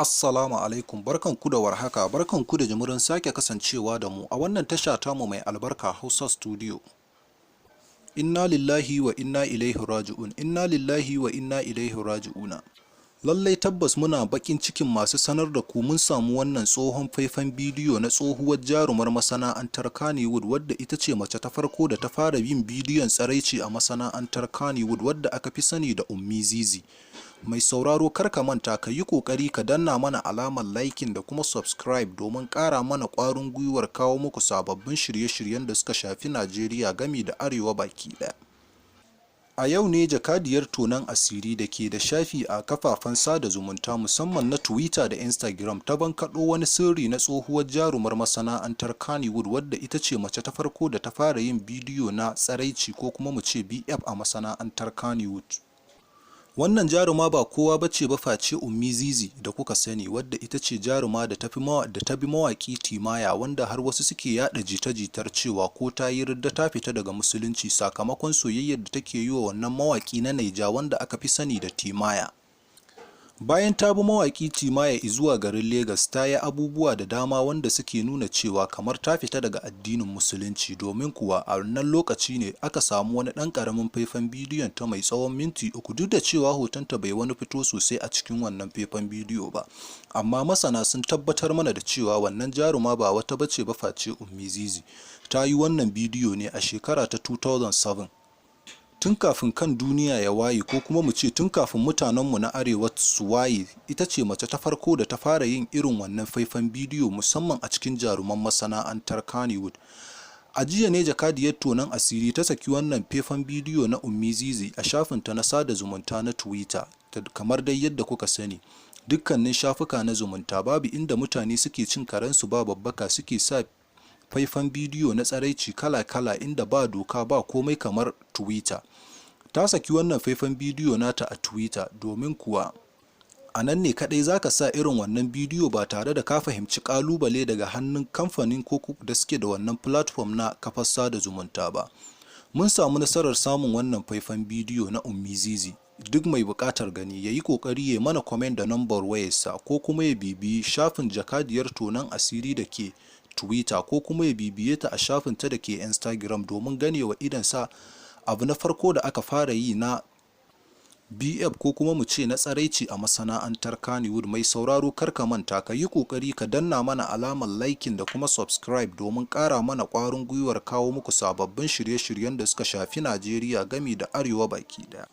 Assalamu alaikum, barkanku da warhaka, barkanku da jimirin sake kasancewa da mu a wannan tasha tamu mai albarka Hausa Studio. Inna lillahi wa inna ilaihi raji'un, inna lillahi wa inna ilaihi raji'una. Lallai tabbas muna bakin cikin masu sanar da ku mun samu wannan tsohon faifan bidiyo na tsohuwar jarumar masana'antar Kannywood wadda ita ce mace ta farko da ta fara yin bidiyon tsaraici a masana'antar Kannywood wadda aka fi sani da Ummi Zizi. Mai sauraro kar ka manta ka yi kokari ka danna mana alamar liking da kuma subscribe domin ƙara mana ƙwarin gwiwar kawo muku sababbin shirye-shiryen da suka shafi Najeriya gami da Arewa baki ɗaya. A yau ne jakadiyar tonon asiri da ke da shafi a kafafen sada zumunta musamman na Twitter da Instagram ta bankaɗo wani sirri na tsohuwar jarumar masana'antar Kannywood wadda ita ce mace ta farko da ta fara yin bidiyo na tsaraici ko kuma mu ce BF a masana'antar Kannywood. Wannan jaruma ba kowa bace ba face Ummi Zizi da kuka sani wadda ita ce jaruma da ta bi mawaki Timaya wanda har wasu suke yada jita-jitar cewa ko ta yi ridda ta fita daga musulunci sakamakon soyayyar da take yi wa wannan mawaki na Naija wanda aka fi sani da Timaya. Bayan ta bi mawaki Timaya zuwa garin Legas ta yi abubuwa da dama wanda suke nuna cewa kamar ta fita daga addinin musulunci domin kuwa a wannan lokaci ne aka samu wani ɗan ƙaramin faifan bidiyon ta mai tsawon minti 3 duk da cewa hotonta bai wani fito sosai a cikin wannan faifan bidiyo ba. Amma masana sun tabbatar mana da cewa wannan jaruma ba wata bace ba face Ummi Zizi. Ta yi wannan bidiyo ne a shekara ta 2007. Tun kafin kan duniya ya waye ko kuma mu ce tun kafin mutanenmu na arewa su waye ita ce mace ta farko da ta fara yin irin wannan faifan bidiyo musamman a cikin jaruman masana'antar Kannywood. A jiya ne jakadiyar tonon asiri ta saki wannan faifan bidiyo na Ummi Zizi a shafinta na sada zumunta na Twitter. Kamar dai yadda kuka sani dukkanin shafuka na zumunta babu inda mutane suke cin karensu ba babbaka suke sa faifan bidiyo na tsaraici kala-kala inda ba doka ba komai kamar Twitter. Ta saki wannan faifan bidiyo nata a Twitter domin kuwa a nan ne kadai zaka sa irin wannan bidiyo ba tare da ka fahimci kalubale daga hannun kamfanin ko da suke da wannan platform na kafar sada zumunta ba. Mun samu nasarar samun wannan faifan bidiyo na Ummi Zizi. Duk mai bukatar gani ya yi kokari ya mana comment da number wayarsa ko kuma ya bibiyi shafin jakadiyar tonon asiri da ke Twitter ko kuma ya bibiye ta a shafinta da ke Instagram domin ganewa idansa abu na farko da aka fara yi na BF ko kuma mu ce na tsaraici a masana'antar Kannywood. Mai sauraro kar ka manta ka yi kokari ka danna mana alamar liking da kuma subscribe domin ƙara mana ƙwarin gwiwar kawo muku sababbin shirye-shiryen da suka shafi Najeriya gami da Arewa baki ɗaya.